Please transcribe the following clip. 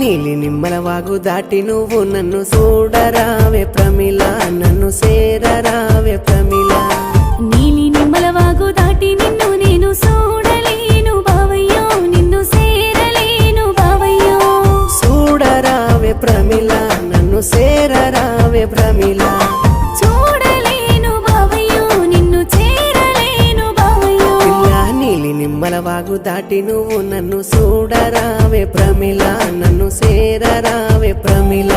నీలి నిమ్మల వాగు దాటి నువ్వు నన్ను చూడరావే ప్రమిళ, నన్ను సేరరావే ప్రమిళ. నీలి నిమ్మల వాగు దాటి నిన్ను నేను చూడలేను బావయ్యో, నిన్ను సేరలేను బావయ్యో. చూడరావే ప్రమిళ, నన్ను సేరరావే ప్రమిళ. చూడలేను బావయ్యో, నిన్ను చేరలేను బావయ్యో. పిల్ల నీలి నిమ్మల వాగు దాటి నువ్వు నన్ను చూడరావే ప్రమిళ, నన్ను సేరరావే ప్రమిళ.